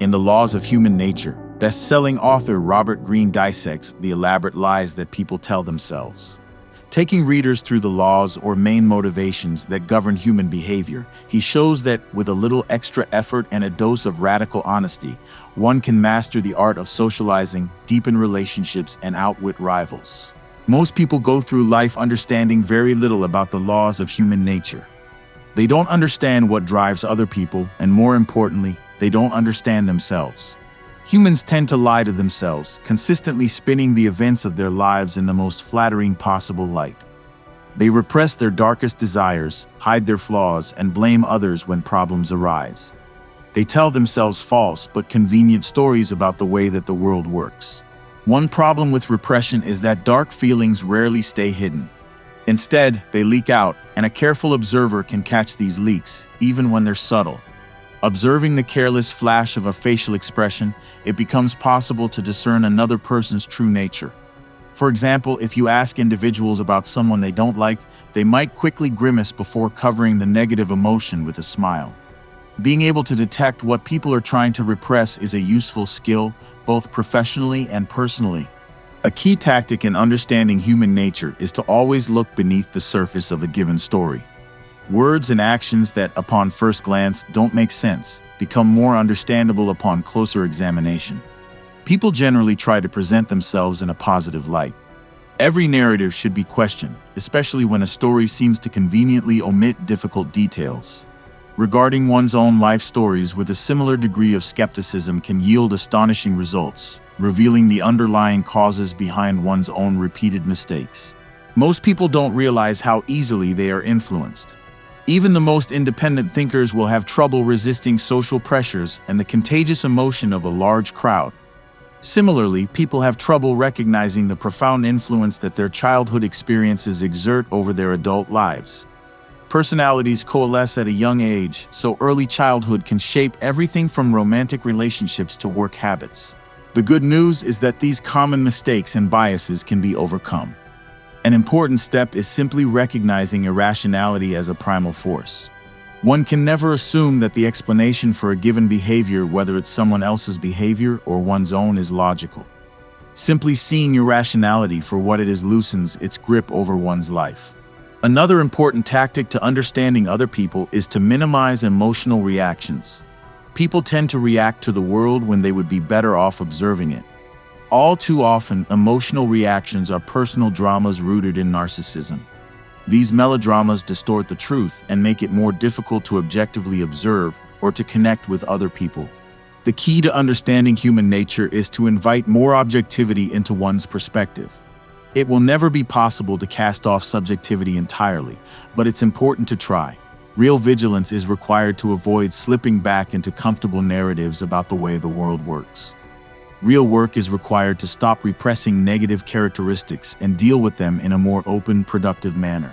In The Laws of Human Nature, best-selling author Robert Greene dissects the elaborate lies that people tell themselves. Taking readers through the laws or main motivations that govern human behavior, he shows that with a little extra effort and a dose of radical honesty, one can master the art of socializing, deepen relationships, and outwit rivals. Most people go through life understanding very little about the laws of human nature. They don't understand what drives other people, and more importantly, they don't understand themselves. Humans tend to lie to themselves, consistently spinning the events of their lives in the most flattering possible light. They repress their darkest desires, hide their flaws, and blame others when problems arise. They tell themselves false but convenient stories about the way that the world works. One problem with repression is that dark feelings rarely stay hidden. Instead, they leak out, and a careful observer can catch these leaks, even when they're subtle. Observing the careless flash of a facial expression, it becomes possible to discern another person's true nature. For example, if you ask individuals about someone they don't like, they might quickly grimace before covering the negative emotion with a smile. Being able to detect what people are trying to repress is a useful skill, both professionally and personally. A key tactic in understanding human nature is to always look beneath the surface of a given story. Words and actions that, upon first glance, don't make sense, become more understandable upon closer examination. People generally try to present themselves in a positive light. Every narrative should be questioned, especially when a story seems to conveniently omit difficult details. Regarding one's own life stories with a similar degree of skepticism can yield astonishing results, revealing the underlying causes behind one's own repeated mistakes. Most people don't realize how easily they are influenced. Even the most independent thinkers will have trouble resisting social pressures and the contagious emotion of a large crowd. Similarly, people have trouble recognizing the profound influence that their childhood experiences exert over their adult lives. Personalities coalesce at a young age, so early childhood can shape everything from romantic relationships to work habits. The good news is that these common mistakes and biases can be overcome. An important step is simply recognizing irrationality as a primal force. One can never assume that the explanation for a given behavior, whether it's someone else's behavior or one's own, is logical. Simply seeing irrationality for what it is loosens its grip over one's life. Another important tactic to understanding other people is to minimize emotional reactions. People tend to react to the world when they would be better off observing it. All too often, emotional reactions are personal dramas rooted in narcissism. These melodramas distort the truth and make it more difficult to objectively observe or to connect with other people. The key to understanding human nature is to invite more objectivity into one's perspective. It will never be possible to cast off subjectivity entirely, but it's important to try. Real vigilance is required to avoid slipping back into comfortable narratives about the way the world works. Real work is required to stop repressing negative characteristics and deal with them in a more open, productive manner.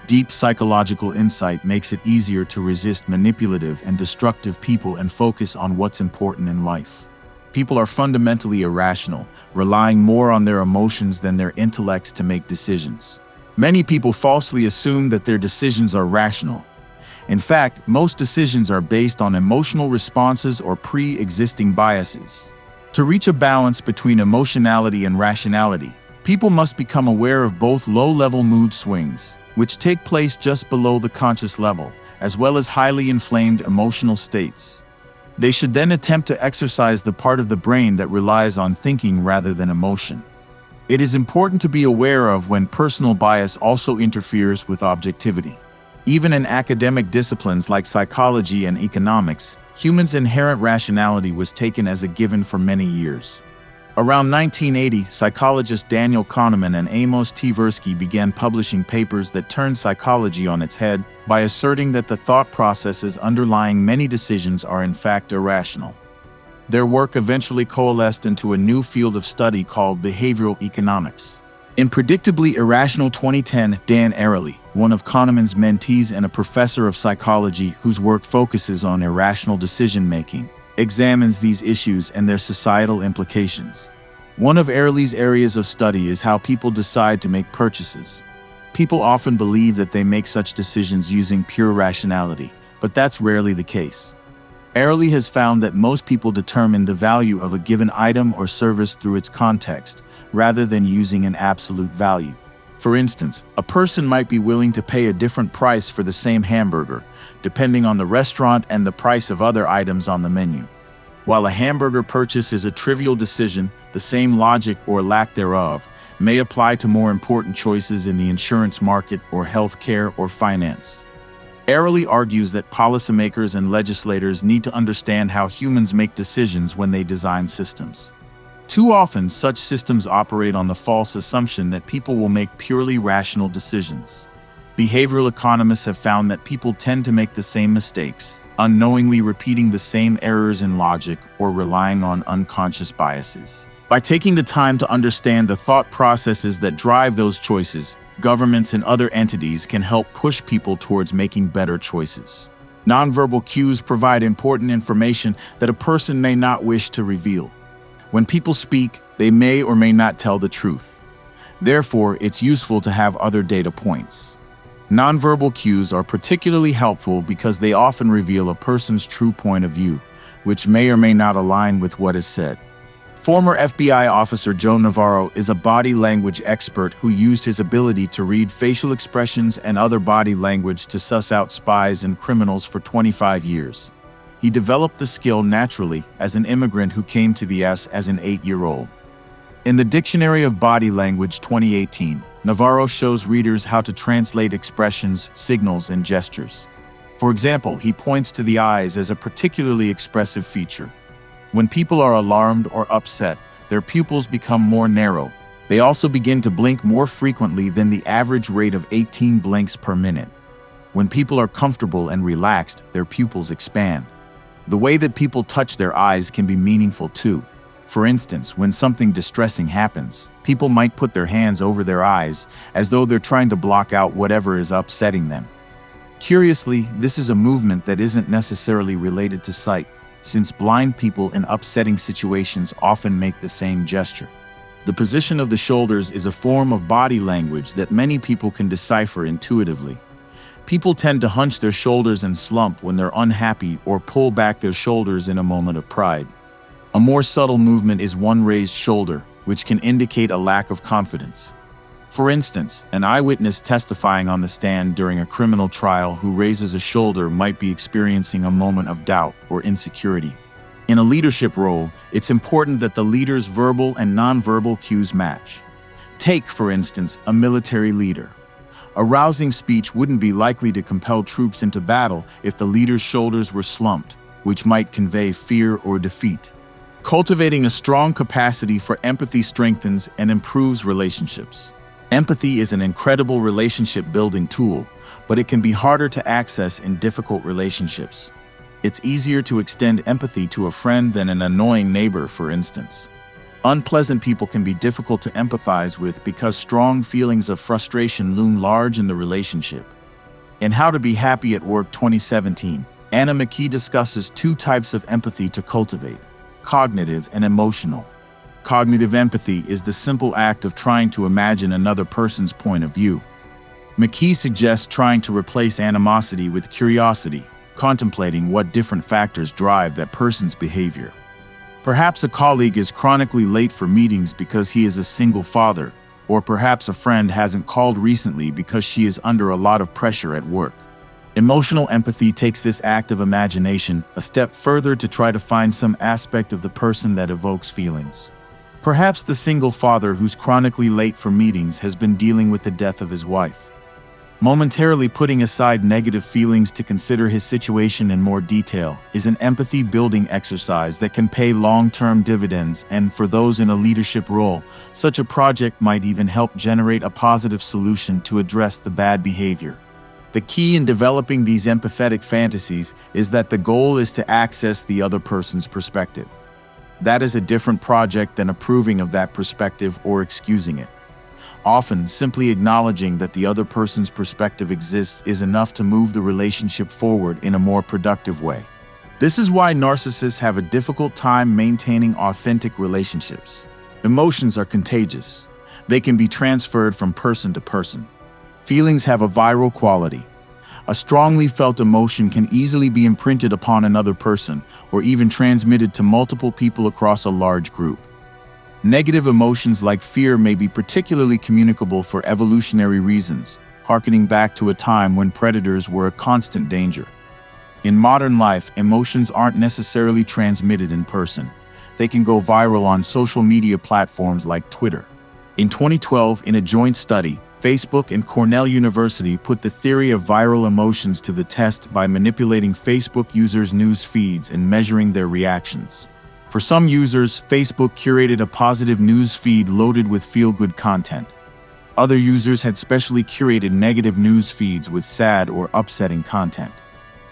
Deep psychological insight makes it easier to resist manipulative and destructive people and focus on what's important in life. People are fundamentally irrational, relying more on their emotions than their intellects to make decisions. Many people falsely assume that their decisions are rational. In fact, most decisions are based on emotional responses or pre-existing biases. To reach a balance between emotionality and rationality, people must become aware of both low-level mood swings, which take place just below the conscious level, as well as highly inflamed emotional states. They should then attempt to exercise the part of the brain that relies on thinking rather than emotion. It is important to be aware of when personal bias also interferes with objectivity. Even in academic disciplines like psychology and economics, humans' inherent rationality was taken as a given for many years. Around 1980, psychologists Daniel Kahneman and Amos Tversky began publishing papers that turned psychology on its head by asserting that the thought processes underlying many decisions are in fact irrational. Their work eventually coalesced into a new field of study called behavioral economics. In Predictably Irrational 2010, Dan Ariely, one of Kahneman's mentees and a professor of psychology whose work focuses on irrational decision-making, examines these issues and their societal implications. One of Ariely's areas of study is how people decide to make purchases. People often believe that they make such decisions using pure rationality, but that's rarely the case. Early has found that most people determine the value of a given item or service through its context, rather than using an absolute value. For instance, a person might be willing to pay a different price for the same hamburger, depending on the restaurant and the price of other items on the menu. While a hamburger purchase is a trivial decision, the same logic or lack thereof may apply to more important choices in the insurance market or healthcare or finance. Early argues that policymakers and legislators need to understand how humans make decisions when they design systems. Too often, such systems operate on the false assumption that people will make purely rational decisions. Behavioral economists have found that people tend to make the same mistakes, unknowingly repeating the same errors in logic or relying on unconscious biases. By taking the time to understand the thought processes that drive those choices, governments and other entities can help push people towards making better choices. Nonverbal cues provide important information that a person may not wish to reveal. When people speak, they may or may not tell the truth. Therefore, it's useful to have other data points. Nonverbal cues are particularly helpful because they often reveal a person's true point of view, which may or may not align with what is said. Former FBI officer Joe Navarro is a body language expert who used his ability to read facial expressions and other body language to suss out spies and criminals for 25 years. He developed the skill naturally as an immigrant who came to the U.S. as an 8-year-old. In the Dictionary of Body Language 2018, Navarro shows readers how to translate expressions, signals, and gestures. For example, he points to the eyes as a particularly expressive feature. When people are alarmed or upset, their pupils become more narrow. They also begin to blink more frequently than the average rate of 18 blinks per minute. When people are comfortable and relaxed, their pupils expand. The way that people touch their eyes can be meaningful too. For instance, when something distressing happens, people might put their hands over their eyes as though they're trying to block out whatever is upsetting them. Curiously, this is a movement that isn't necessarily related to sight, since blind people in upsetting situations often make the same gesture. The position of the shoulders is a form of body language that many people can decipher intuitively. People tend to hunch their shoulders and slump when they're unhappy or pull back their shoulders in a moment of pride. A more subtle movement is one raised shoulder, which can indicate a lack of confidence. For instance, an eyewitness testifying on the stand during a criminal trial who raises a shoulder might be experiencing a moment of doubt or insecurity. In a leadership role, it's important that the leader's verbal and nonverbal cues match. Take, for instance, a military leader. A rousing speech wouldn't be likely to compel troops into battle if the leader's shoulders were slumped, which might convey fear or defeat. Cultivating a strong capacity for empathy strengthens and improves relationships. Empathy is an incredible relationship-building tool, but it can be harder to access in difficult relationships. It's easier to extend empathy to a friend than an annoying neighbor, for instance. Unpleasant people can be difficult to empathize with because strong feelings of frustration loom large in the relationship. In How to Be Happy at Work 2017, Anna McKee discusses 2 types of empathy to cultivate: cognitive and emotional. Cognitive empathy is the simple act of trying to imagine another person's point of view. McKee suggests trying to replace animosity with curiosity, contemplating what different factors drive that person's behavior. Perhaps a colleague is chronically late for meetings because he is a single father, or perhaps a friend hasn't called recently because she is under a lot of pressure at work. Emotional empathy takes this act of imagination a step further to try to find some aspect of the person that evokes feelings. Perhaps the single father who's chronically late for meetings has been dealing with the death of his wife. Momentarily putting aside negative feelings to consider his situation in more detail is an empathy-building exercise that can pay long-term dividends, and for those in a leadership role, such a project might even help generate a positive solution to address the bad behavior. The key in developing these empathetic fantasies is that the goal is to access the other person's perspective. That is a different project than approving of that perspective or excusing it. Often, simply acknowledging that the other person's perspective exists is enough to move the relationship forward in a more productive way. This is why narcissists have a difficult time maintaining authentic relationships. Emotions are contagious. They can be transferred from person to person. Feelings have a viral quality. A strongly felt emotion can easily be imprinted upon another person or even transmitted to multiple people across a large group. Negative emotions like fear may be particularly communicable for evolutionary reasons, harkening back to a time when predators were a constant danger. In modern life, emotions aren't necessarily transmitted in person. They can go viral on social media platforms like Twitter. In 2012, in a joint study, Facebook and Cornell University put the theory of viral emotions to the test by manipulating Facebook users' news feeds and measuring their reactions. For some users, Facebook curated a positive news feed loaded with feel-good content. Other users had specially curated negative news feeds with sad or upsetting content.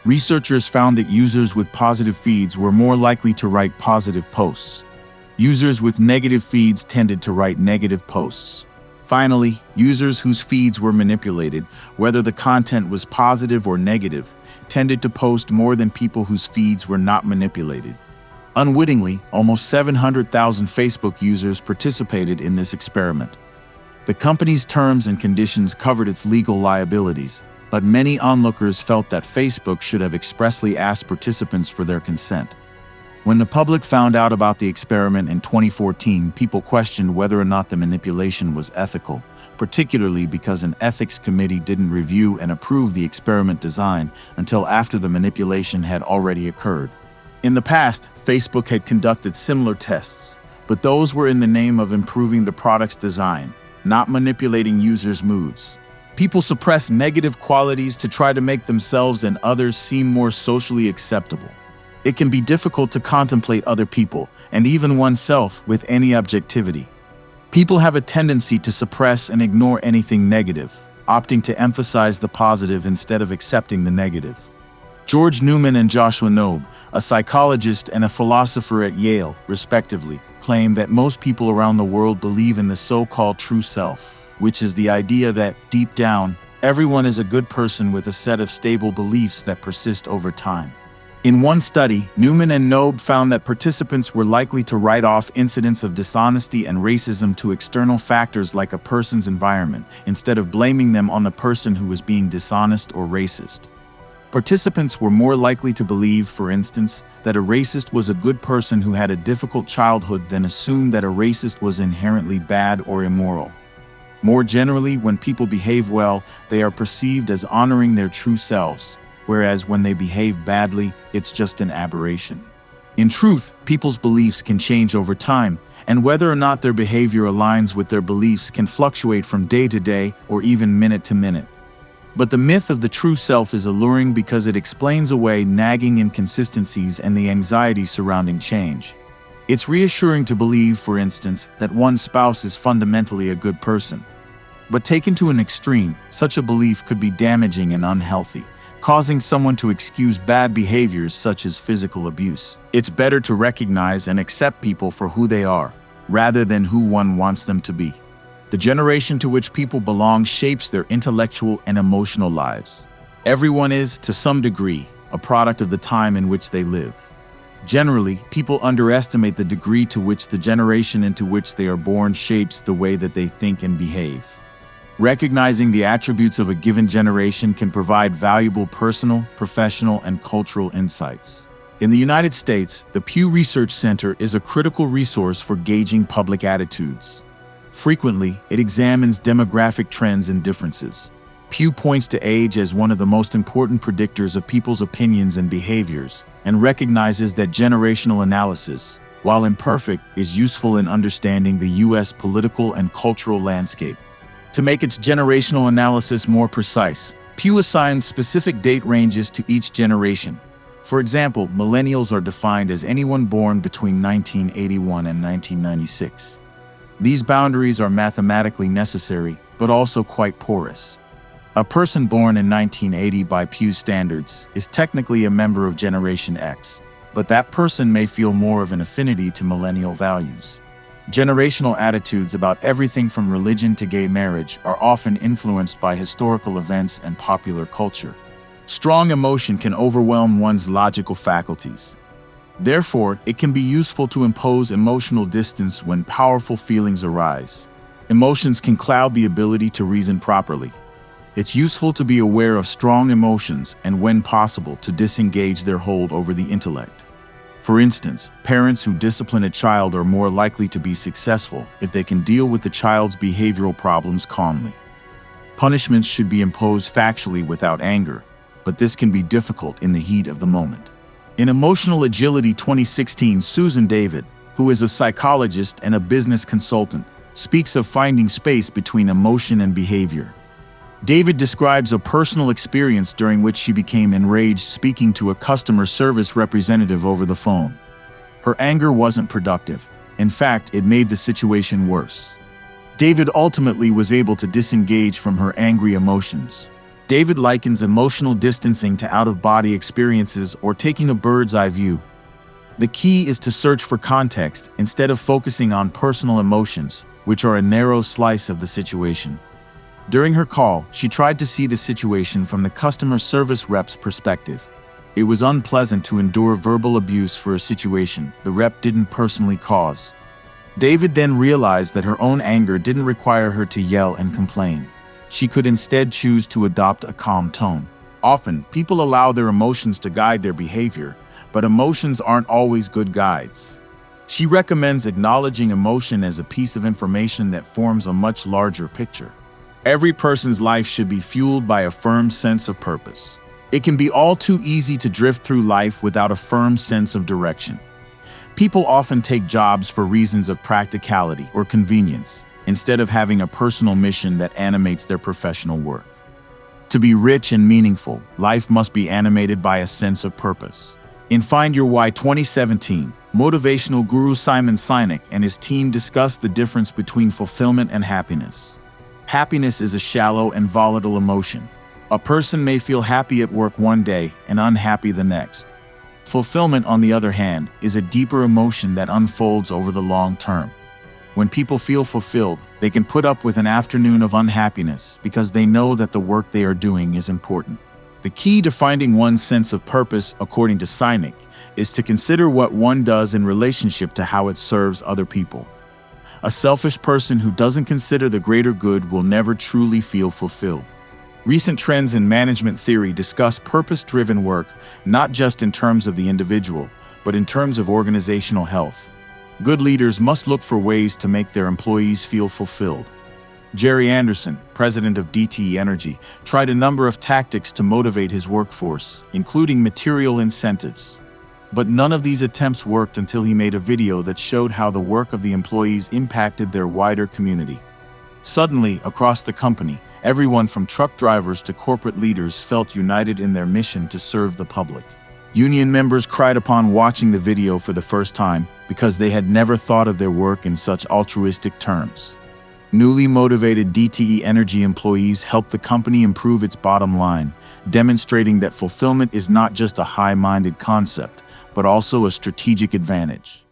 Researchers found that users with positive feeds were more likely to write positive posts. Users with negative feeds tended to write negative posts. Finally, users whose feeds were manipulated, whether the content was positive or negative, tended to post more than people whose feeds were not manipulated. Unwittingly, almost 700,000 Facebook users participated in this experiment. The company's terms and conditions covered its legal liabilities, but many onlookers felt that Facebook should have expressly asked participants for their consent. When the public found out about the experiment in 2014, people questioned whether or not the manipulation was ethical, particularly because an ethics committee didn't review and approve the experiment design until after the manipulation had already occurred. In the past, Facebook had conducted similar tests, but those were in the name of improving the product's design, not manipulating users' moods. People suppress negative qualities to try to make themselves and others seem more socially acceptable. It can be difficult to contemplate other people, and even oneself, with any objectivity. People have a tendency to suppress and ignore anything negative, opting to emphasize the positive instead of accepting the negative. George Newman and Joshua Knobe, a psychologist and a philosopher at Yale, respectively, claim that most people around the world believe in the so-called true self, which is the idea that, deep down, everyone is a good person with a set of stable beliefs that persist over time. In one study, Newman and Knobe found that participants were likely to write off incidents of dishonesty and racism to external factors like a person's environment, instead of blaming them on the person who was being dishonest or racist. Participants were more likely to believe, for instance, that a racist was a good person who had a difficult childhood than assume that a racist was inherently bad or immoral. More generally, when people behave well, they are perceived as honoring their true selves, whereas when they behave badly, it's just an aberration. In truth, people's beliefs can change over time, and whether or not their behavior aligns with their beliefs can fluctuate from day to day or even minute to minute. But the myth of the true self is alluring because it explains away nagging inconsistencies and the anxiety surrounding change. It's reassuring to believe, for instance, that one's spouse is fundamentally a good person. But taken to an extreme, such a belief could be damaging and unhealthy, causing someone to excuse bad behaviors such as physical abuse. It's better to recognize and accept people for who they are, rather than who one wants them to be. The generation to which people belong shapes their intellectual and emotional lives. Everyone is, to some degree, a product of the time in which they live. Generally, people underestimate the degree to which the generation into which they are born shapes the way that they think and behave. Recognizing the attributes of a given generation can provide valuable personal, professional, and cultural insights. In the United States, the Pew Research Center is a critical resource for gauging public attitudes. Frequently, it examines demographic trends and differences. Pew points to age as one of the most important predictors of people's opinions and behaviors, and recognizes that generational analysis, while imperfect, is useful in understanding the U.S. political and cultural landscape. To make its generational analysis more precise, Pew assigns specific date ranges to each generation. For example, millennials are defined as anyone born between 1981 and 1996. These boundaries are mathematically necessary, but also quite porous. A person born in 1980 by Pew standards is technically a member of Generation X, but that person may feel more of an affinity to millennial values. Generational attitudes about everything from religion to gay marriage are often influenced by historical events and popular culture. Strong emotion can overwhelm one's logical faculties. Therefore, it can be useful to impose emotional distance when powerful feelings arise. Emotions can cloud the ability to reason properly. It's useful to be aware of strong emotions and, when possible, to disengage their hold over the intellect. For instance, parents who discipline a child are more likely to be successful if they can deal with the child's behavioral problems calmly. Punishments should be imposed factually without anger, but this can be difficult in the heat of the moment. In Emotional Agility 2016, Susan David, who is a psychologist and a business consultant, speaks of finding space between emotion and behavior. David describes a personal experience during which she became enraged speaking to a customer service representative over the phone. Her anger wasn't productive. In fact, it made the situation worse. David ultimately was able to disengage from her angry emotions. David likens emotional distancing to out-of-body experiences or taking a bird's-eye view. The key is to search for context instead of focusing on personal emotions, which are a narrow slice of the situation. During her call, she tried to see the situation from the customer service rep's perspective. It was unpleasant to endure verbal abuse for a situation the rep didn't personally cause. David then realized that her own anger didn't require her to yell and complain. She could instead choose to adopt a calm tone. Often, people allow their emotions to guide their behavior, but emotions aren't always good guides. She recommends acknowledging emotion as a piece of information that forms a much larger picture. Every person's life should be fueled by a firm sense of purpose. It can be all too easy to drift through life without a firm sense of direction. People often take jobs for reasons of practicality or convenience, instead of having a personal mission that animates their professional work. To be rich and meaningful, life must be animated by a sense of purpose. In Find Your Why 2017, motivational guru Simon Sinek and his team discussed the difference between fulfillment and happiness. Happiness is a shallow and volatile emotion. A person may feel happy at work one day and unhappy the next. Fulfillment, on the other hand, is a deeper emotion that unfolds over the long term. When people feel fulfilled, they can put up with an afternoon of unhappiness because they know that the work they are doing is important. The key to finding one's sense of purpose, according to Sinek, is to consider what one does in relationship to how it serves other people. A selfish person who doesn't consider the greater good will never truly feel fulfilled. Recent trends in management theory discuss purpose-driven work, not just in terms of the individual, but in terms of organizational health. Good leaders must look for ways to make their employees feel fulfilled. Jerry Anderson, president of DTE Energy, tried a number of tactics to motivate his workforce, including material incentives. But none of these attempts worked until he made a video that showed how the work of the employees impacted their wider community. Suddenly, across the company, everyone from truck drivers to corporate leaders felt united in their mission to serve the public. Union members cried upon watching the video for the first time because they had never thought of their work in such altruistic terms. Newly motivated DTE Energy employees helped the company improve its bottom line, demonstrating that fulfillment is not just a high-minded concept, but also a strategic advantage.